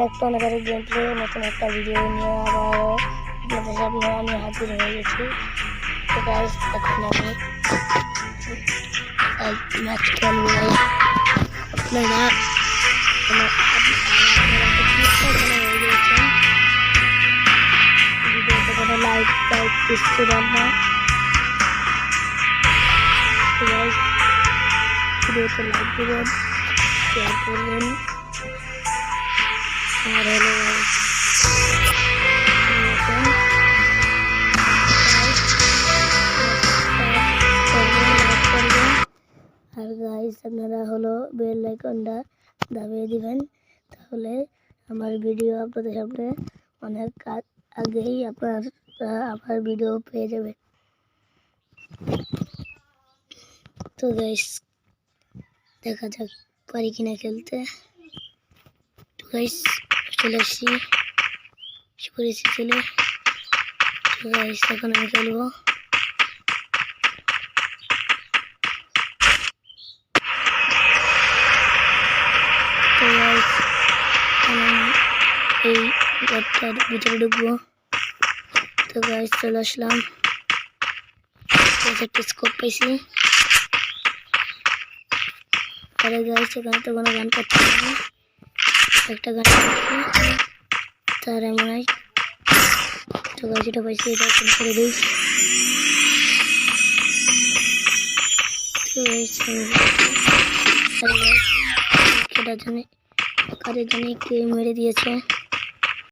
একটা অনেক game play নতুন একটা ভিডিও নিয়ে আবার আপনাদের সামনে আমি হাজির হয়ে গেছি। তো গাইস এখন আমি ম্যাচ খেলবো। আপনারা ভিডিওতে কোনো লাইক দিচ্ছিলেন না। ভিডিওতে লাইক দেবেন, শেয়ার করবেন আর হলো আর গাইস আপনারা হলো বেল আইকনটা দাবিয়ে দিবেন, তাহলে আমার ভিডিও আপনাদের সামনে অনেক আগেই আপনারা আমার ভিডিও পেয়ে যাবেন। তো গাইস দেখা যাক পারি কিনা খেলতে। তো গাইস চলে আসছি চলে। তো গাইস এখন আমি খেলবো। তো গাইস এই ঘরটার ভিতরে ঢুকবো। তো গাইস চলে আসলাম, একটা স্কোপ পাইছি। আরে গাইস এখানে তো কোনো গান পাচ্ছি না, একটা গান পাচ্ছি তার এমন হয়। তো গাইস এটা পাইছি, এটা ওপেন করে দিই। তো গাইস কেটা জানে কারে জানে কে মেরে দিয়েছে।